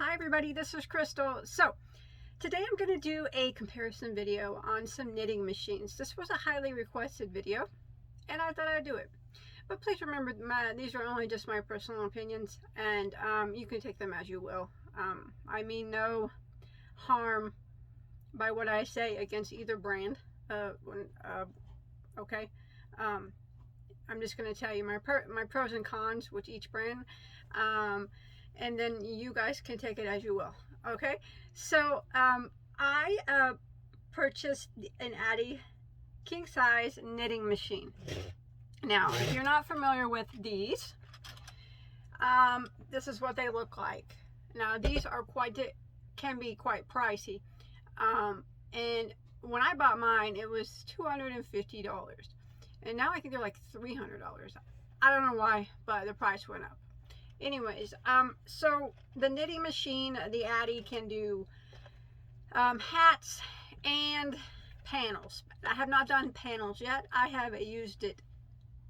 Hi everybody, this is Crystal. So today I'm going to do a comparison video on some knitting machines. This was a highly requested video and I thought I'd do it. But please remember, these are only just my personal opinions, and you can take them as you will. I mean no harm by what I say against either brand. Okay. I'm just going to tell you my pros and cons with each brand. And then you guys can take it as you will. Okay, so I purchased an Addi king size knitting machine. Now, if you're not familiar with these, this is what they look like. Now, these are can be quite pricey. And when I bought mine, it was $250, and now I think they're like $300. I don't know why, but the price went up. Anyways, so the knitting machine, the Addi, can do hats and panels. I have not done panels yet. I have used it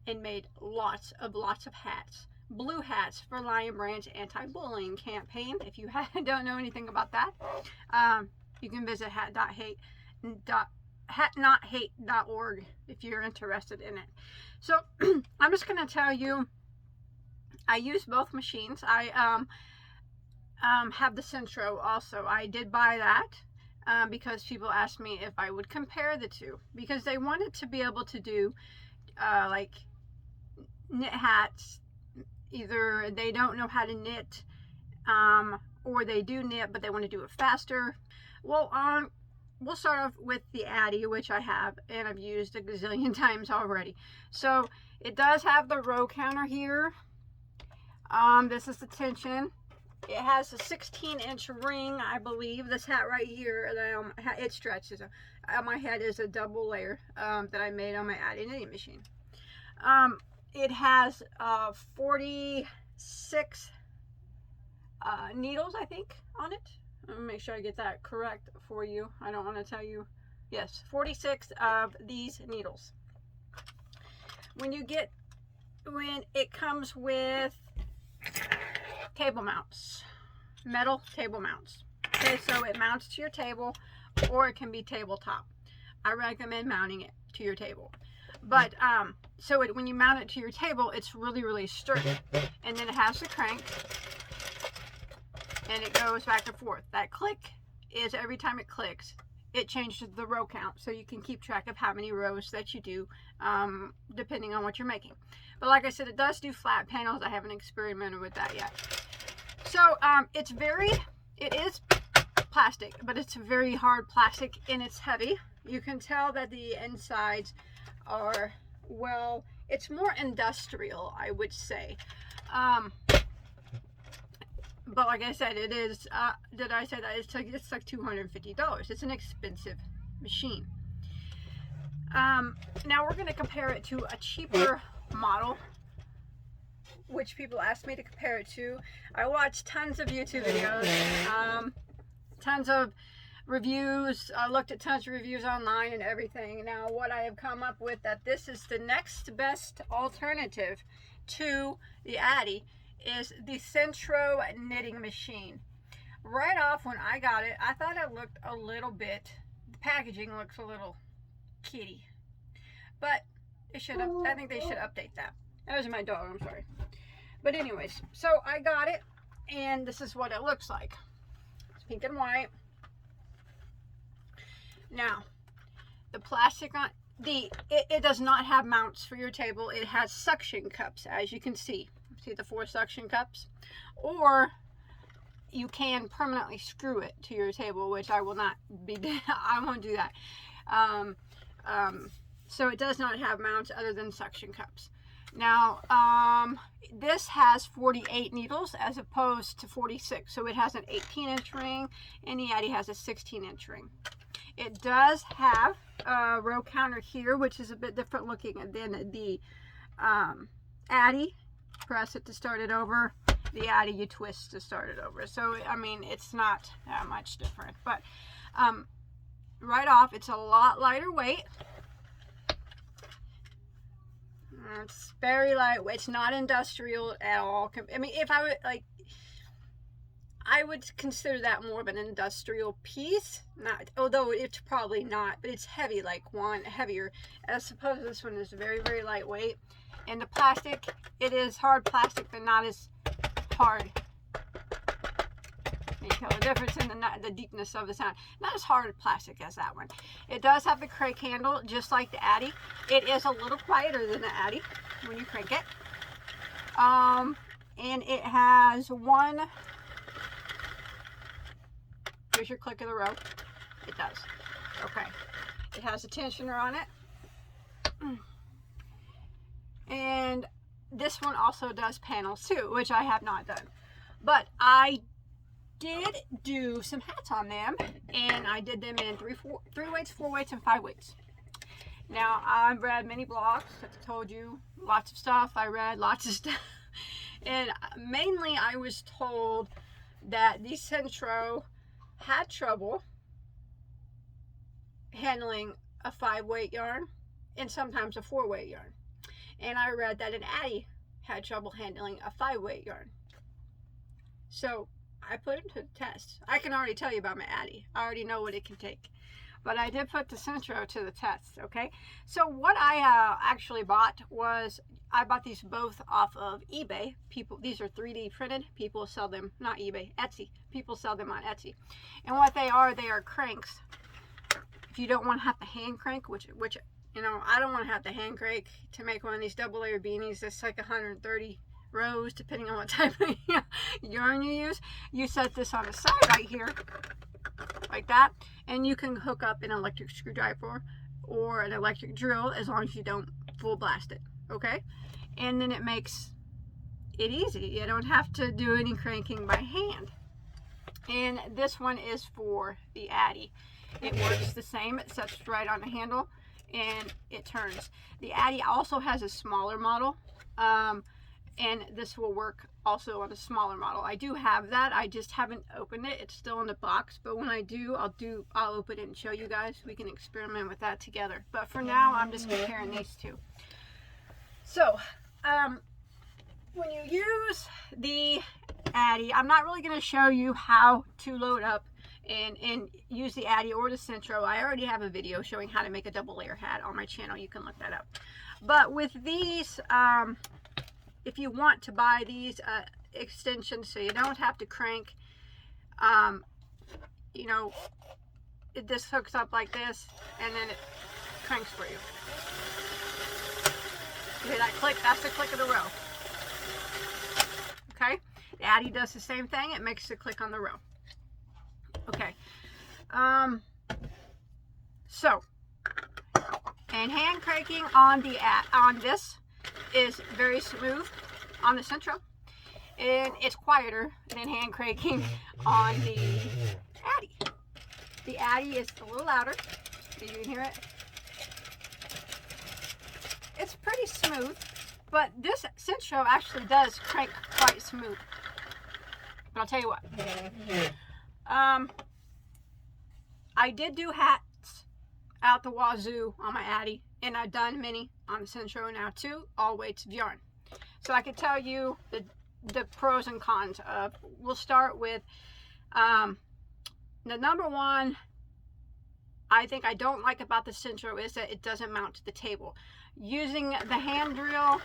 and made lots of hats. Blue hats for Lion Branch anti-bullying campaign. If you don't know anything about that, you can visit hatnothate.org if you're interested in it. So I'm just going to tell you, I use both machines. I have the Sentro also. I did buy that because people asked me if I would compare the two, because they wanted to be able to do like knit hats. Either they don't know how to knit, or they do knit but they want to do it faster. Well, we'll start off with the Addi, which I have and I've used a gazillion times already. So it does have the row counter here. This is the tension. It has a 16-inch ring, I believe. This hat right here, it stretches. My hat is a double layer that I made on my Addi knitting machine. It has 46 needles, I think, on it. Let me make sure I get that correct for you. I don't want to tell you. Yes, 46 of these needles. When it comes with table mounts, metal table mounts. Okay, so it mounts to your table, or it can be tabletop. I recommend mounting it to your table. But so when you mount it to your table, it's really sturdy. And then it has the crank, and it goes back and forth. That click is every time it clicks, it changes the row count, so you can keep track of how many rows that you do, depending on what you're making. But like I said, it does do flat panels. I haven't experimented with that yet. So it is plastic, but it's a very hard plastic, and it's heavy. You can tell that the insides are, well, it's more industrial, I would say. But like I said, it is, did I say that? It's like $250. It's an expensive machine. Now we're going to compare it to a cheaper model, which people asked me to compare it to. I watched tons of YouTube videos, tons of reviews. I looked at tons of reviews online and everything. Now what I have come up with, that this is the next best alternative to the Addi, is the Sentro knitting machine. Right off when I got it, I thought it looked a little bit, the packaging looks a little kitty, but I think they should update that. That was my dog, I'm sorry. But anyways, so I got it, and this is what it looks like. It's pink and white. Now, the plastic on it does not have mounts for your table. It has suction cups, as you can see. See the 4 suction cups? Or you can permanently screw it to your table, which I will not be. I won't do that. So it does not have mounts other than suction cups. Now, this has 48 needles as opposed to 46. So it has an 18-inch ring, and the Addi has a 16-inch ring. It does have a row counter here, which is a bit different looking than the Addi. Press it to start it over. The Addi, you twist to start it over. So, I mean, it's not that much different. But right off, it's a lot lighter weight. It's very lightweight. It's not industrial at all. I mean, if I would, like, I would consider that more of an industrial piece. Not, although it's probably not, but it's heavy, like one heavier. I suppose this one is very, very lightweight. And the plastic, it is hard plastic, but not as hard. You can tell the difference in the deepness of the sound. Not as hard plastic as that one. It does have the crank handle, just like the Addi. It is a little quieter than the Addi when you crank it. And it has one. Here's your click of the row. It does. Okay. It has a tensioner on it. And this one also does panels too, which I have not done. But I did do some hats on them, and I did them in 3 weights, 4 weights, and 5 weights. Now, I've read many blogs. I told you lots of stuff. I read lots of stuff. And mainly I was told that the Sentro had trouble handling a 5-weight yarn and sometimes a 4-weight yarn. And I read that an Addi had trouble handling a 5-weight yarn. So I put it to the test. I can already tell you about my Addi. I already know what it can take. But I did put the Sentro to the test, okay? So what I actually bought was, I bought these both off of eBay. These are 3D printed. People sell them, not eBay, Etsy. People sell them on Etsy. And what they are cranks. If you don't want to have to hand crank, which you know, I don't want to have to hand crank to make one of these double layer beanies. It's like 130 rows, depending on what type of yarn you use. You set this on the side right here, like that, and you can hook up an electric screwdriver or an electric drill as long as you don't full blast it, okay? And then it makes it easy. You don't have to do any cranking by hand. And this one is for the Addi. It works the same. It sets right on the handle and it turns. The Addi also has a smaller model, and this will work also on a smaller model. I do have that. I just haven't opened it. It's still in the box, but when I do, I'll open it and show you guys. We can experiment with that together. But for now, I'm just comparing these two. So, when you use the Addi, I'm not really going to show you how to load up and use the Addi or the Sentro. I already have a video showing how to make a double layer hat on my channel. You can look that up. But with these, if you want to buy these extensions so you don't have to crank, you know, this hooks up like this and then it cranks for you. You hear that click? That's the click of the row. Okay? The Addi does the same thing. It makes the click on the row. Okay. So, and hand cranking on this is very smooth on the Sentro, and it's quieter than hand cranking on the Addi. The Addi is a little louder. You can hear it. It's pretty smooth, but this Sentro actually does crank quite smooth. But I'll tell you what. I did do hats out the wazoo on my Addi, and I've done many on the Sentro now too, all weights of yarn. So I could tell you the pros and cons of. We'll start with the number one I think I don't like about the Sentro is that it doesn't mount to the table. Using the hand drill,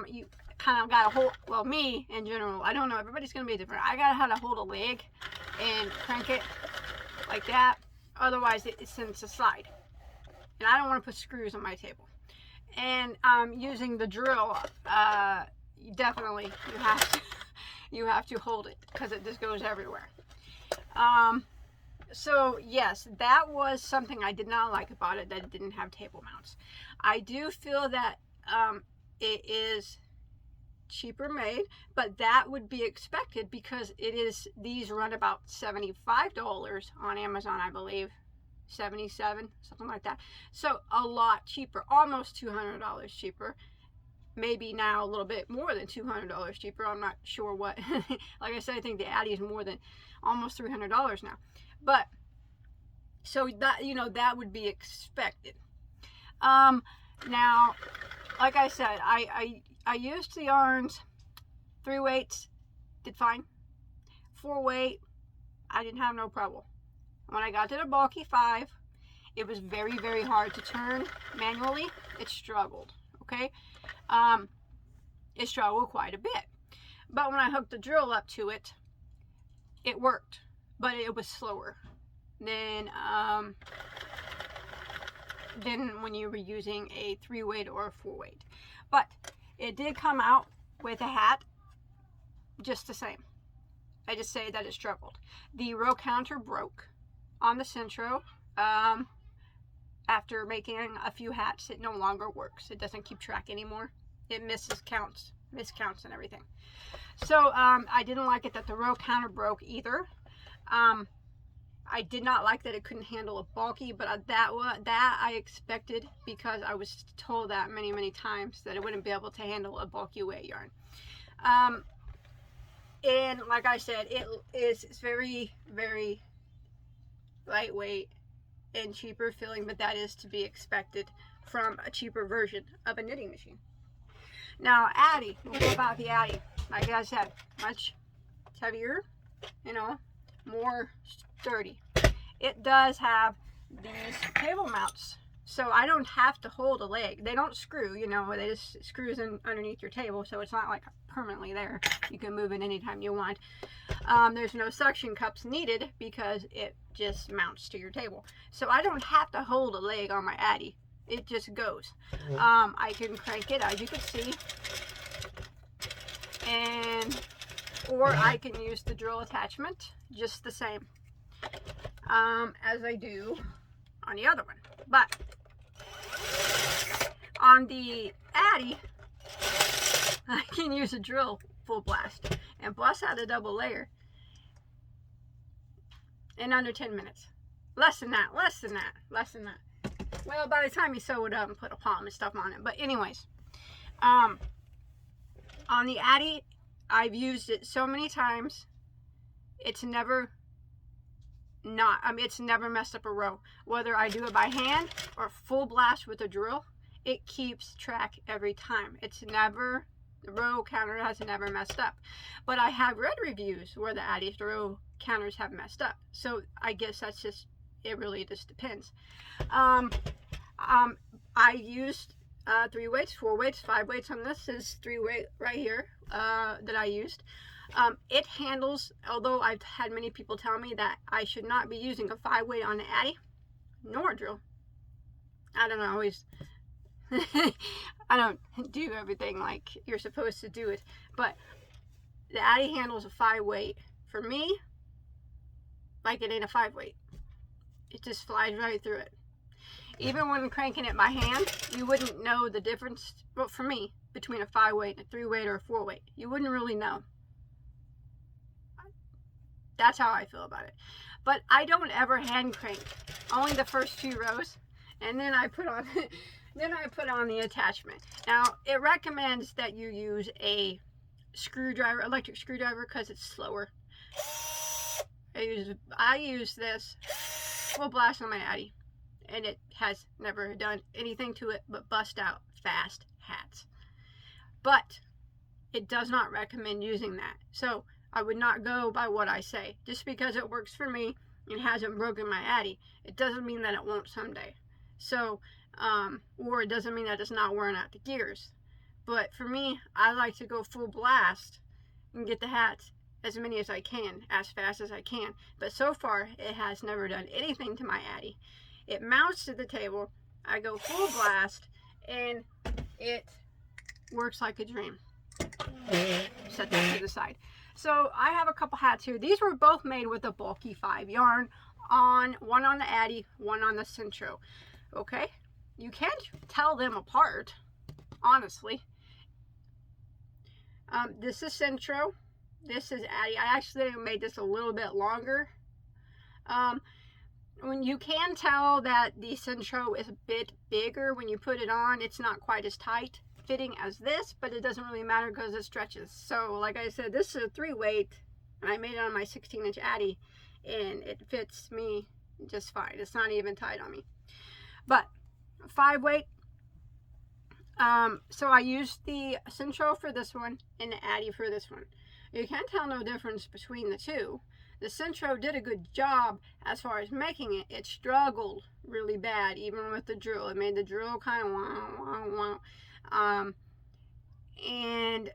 you kind of got to hold, well, me in general, I don't know, everybody's going to be different. I got to have to hold a leg and crank it like that, otherwise it tends to slide. And I don't want to put screws on my table. And using the drill, definitely you have to hold it because it just goes everywhere. So yes, that was something I did not like about it, that it didn't have table mounts. I do feel that it is cheaper made, but that would be expected because these run about $75 on Amazon, I believe. 77, something like that. So a lot cheaper, almost $200 cheaper. Maybe now a little bit more than $200 cheaper. I'm not sure what. Like I said, I think the Addi is more than almost $300 now. But so that, you know, that would be expected. Now, like I said, I used the yarns, 3 weights, did fine. 4-weight, I didn't have no trouble. When I got to the bulky 5, it was very, very hard to turn manually. It struggled, okay? It struggled quite a bit. But when I hooked the drill up to it, it worked. But it was slower than when you were using a 3-weight or a 4-weight. But it did come out with a hat just the same. I just say that it struggled. The row counter broke on the Sentro. After making a few hats, it no longer works. It doesn't keep track anymore. It miscounts and everything. So I didn't like it that the row counter broke either. I did not like that it couldn't handle a bulky, but that I expected, because I was told that many times that it wouldn't be able to handle a bulky weight yarn. And like I said, it's very, very lightweight and cheaper feeling, but that is to be expected from a cheaper version of a knitting machine. Now, Addi, what about the Addi? Like I said, much heavier, you know, more sturdy. It does have these table mounts, so I don't have to hold a leg. They don't screw, you know, they just screws in underneath your table, so it's not like permanently there. You can move it anytime you want. There's no suction cups needed because it just mounts to your table. So I don't have to hold a leg on my Addi. It just goes. I can crank it, as you can see, or I can use the drill attachment just the same as I do on the other one. But on the Addi, I can use a drill full blast and bust out a double layer in under 10 minutes. Less than that. Well, by the time you sew it up and put a palm and stuff on it. But anyways, on the Addi, I've used it so many times. It's never it's never messed up a row. Whether I do it by hand or full blast with a drill, it keeps track every time. The row counter has never messed up. But I have read reviews where the Addi's row counters have messed up. So I guess that's just, it really just depends. I used 3 weights, 4 weights, 5 weights on this. This is 3 weight right here that I used. It handles, although I've had many people tell me that I should not be using a 5 weight on the Addi nor a drill. I don't always I don't do everything like you're supposed to do it, but the Addi handles a 5 weight for me like it ain't a 5 weight. It just flies right through it. Even when cranking it by hand, you wouldn't know the difference, well, for me, between a 5 weight and a 3 weight or a 4 weight. You wouldn't really know. That's how I feel about it. But I don't ever hand crank, only the first few rows, and then I put on the attachment. Now, it recommends that you use a screwdriver, electric screwdriver, because it's slower. I use this full blast on my Addi, and it has never done anything to it but bust out fast hats. But it does not recommend using that. So I would not go by what I say. Just because it works for me and hasn't broken my Addi, it doesn't mean that it won't someday. So, or it doesn't mean that it's not wearing out the gears. But for me, I like to go full blast and get the hats, as many as I can, as fast as I can. But so far, it has never done anything to my Addi. It mounts to the table, I go full blast, and it works like a dream. Set that to the side. So I have a couple hats here. These were both made with a bulky 5 yarn, one on the Addi, one on the Sentro. Okay, you can't tell them apart, honestly. This is Sentro. This is Addi. I actually made this a little bit longer. When you can tell that the Sentro is a bit bigger when you put it on, it's not quite as tight fitting as this, but it doesn't really matter because it stretches. So like I said, this is a 3 weight, and I made it on my 16-inch Addi, and it fits me just fine. It's not even tight on me. But 5 weight, so I used the Sentro for this one and the Addi for this one. You can't tell no difference between the two. The Sentro did a good job as far as making it. It struggled really bad, even with the drill. It made the drill kind of wow. And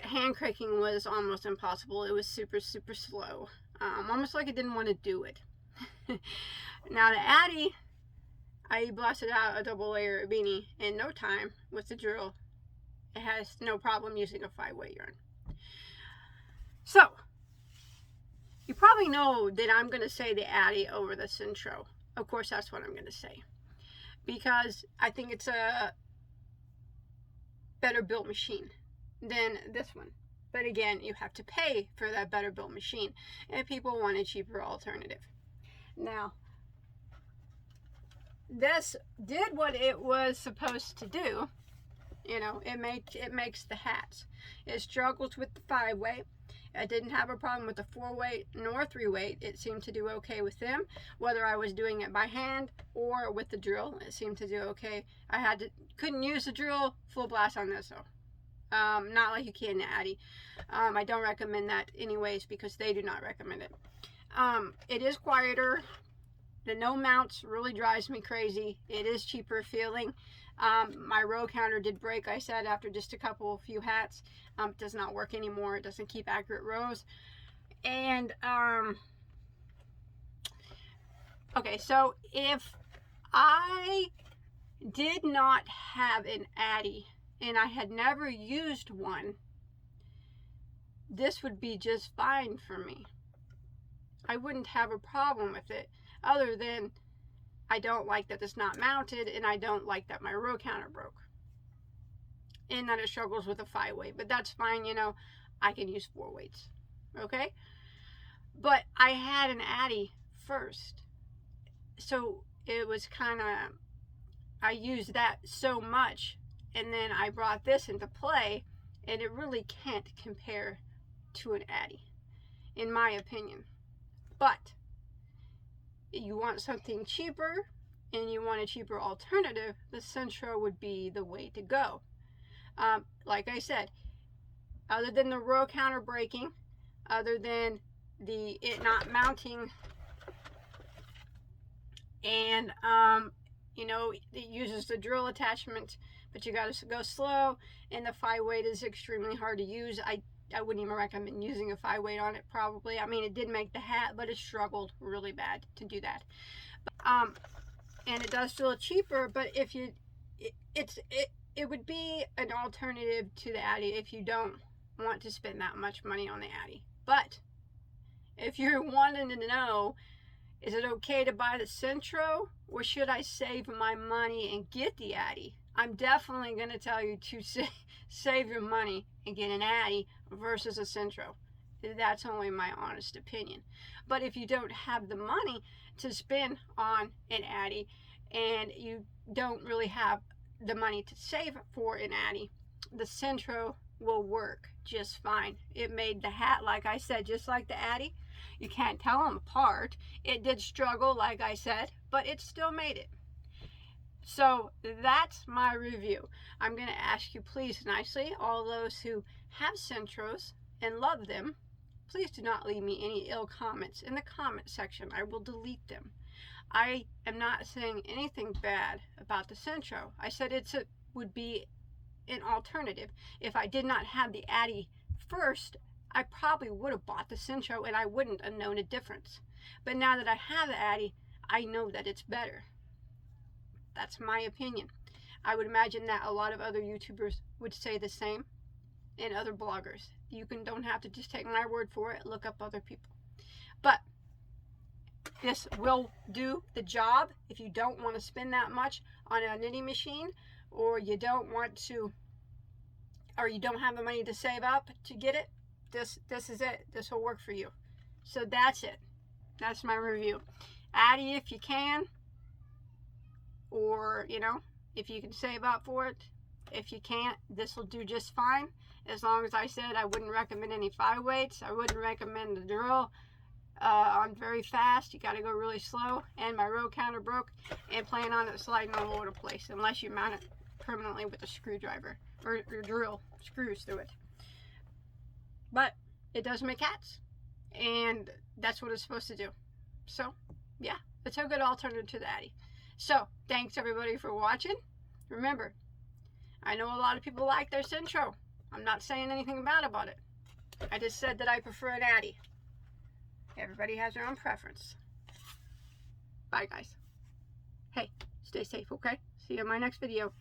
hand cranking was almost impossible. It was super slow, almost like it didn't want to do it. Now the Addi, I blasted out a double layer beanie in no time with the drill. It has no problem using a 5-weight yarn. So you probably know that I'm going to say the Addi over the Sentro. Of course, that's what I'm going to say, because I think it's a better built machine than this one. But again, you have to pay for that better built machine, and people want a cheaper alternative. Now, this did what it was supposed to do. You know, it makes the hats. It struggles with the 5-weight. I didn't have a problem with the 4-weight nor 3-weight. It seemed to do okay with them. Whether I was doing it by hand or with the drill, it seemed to do okay. Couldn't use the drill full blast on this though. Not like you can in the Addi. I don't recommend that anyways, because they do not recommend it. It is quieter. The no mounts really drives me crazy. It is cheaper feeling. My row counter did break, I said, after just a few hats. It does not work anymore. It doesn't keep accurate rows. And okay, so if I did not have an Addi and I had never used one, this would be just fine for me. I wouldn't have a problem with it, other than I don't like that it's not mounted, and I don't like that my row counter broke, and that it struggles with a 5-weight. But that's fine, you know, I can use 4 weights, okay? But I had an Addi first, so it was kind of, I used that so much, and then I brought this into play, and it really can't compare to an Addi, in my opinion. But you want something cheaper and you want a cheaper alternative, the Sentro would be the way to go. Like I said, other than the row counter breaking, other than it not mounting, and you know, it uses the drill attachment, but you got to go slow, and the 5-weight is extremely hard to use. I wouldn't even recommend using a 5-weight on it, probably. I mean, it did make the hat, but it struggled really bad to do that. And it does feel cheaper, but if you, it would be an alternative to the Addi if you don't want to spend that much money on the Addi. But if you're wanting to know, is it okay to buy the Sentro, or should I save my money and get the Addi? I'm definitely going to tell you to save your money and get an Addi versus a Sentro. That's only my honest opinion. But if you don't have the money to spend on an Addi, and you don't really have the money to save for an Addi, the Sentro will work just fine. It made the hat, like I said, just like the Addi. You can't tell them apart. It did struggle, like I said, but it still made it. So that's my review. I'm going to ask you, please nicely, all those who have Sentros and love them, please do not leave me any ill comments in the comment section. I will delete them. I am not saying anything bad about the Sentro. I said it would be an alternative. If I did not have the Addi first, I probably would have bought the Sentro and I wouldn't have known a difference. But now that I have the Addi, I know that it's better. That's my opinion. I would imagine that a lot of other YouTubers would say the same, and other bloggers. You don't have to just take my word for it. Look up other people. But this will do the job if you don't want to spend that much on a knitting machine, or you don't want to, or you don't have the money to save up to get it. This is it. This will work for you. So that's it. That's my review. Addi if you can. Or, you know, if you can save up for it. If you can't, this will do just fine. As long as I said I wouldn't recommend any 5-weights. I wouldn't recommend the drill on very fast. You got to go really slow. And my row counter broke, and plan on it sliding all over the place unless you mount it permanently with a screwdriver or drill screws through it. But it does make hats. And that's what it's supposed to do. So, yeah, it's a good alternative to the Addi. So, thanks everybody for watching. Remember, I know a lot of people like their Sentro. I'm not saying anything bad about it. I just said that I prefer an Addi. Everybody has their own preference. Bye, guys. Hey, stay safe, okay? See you in my next video.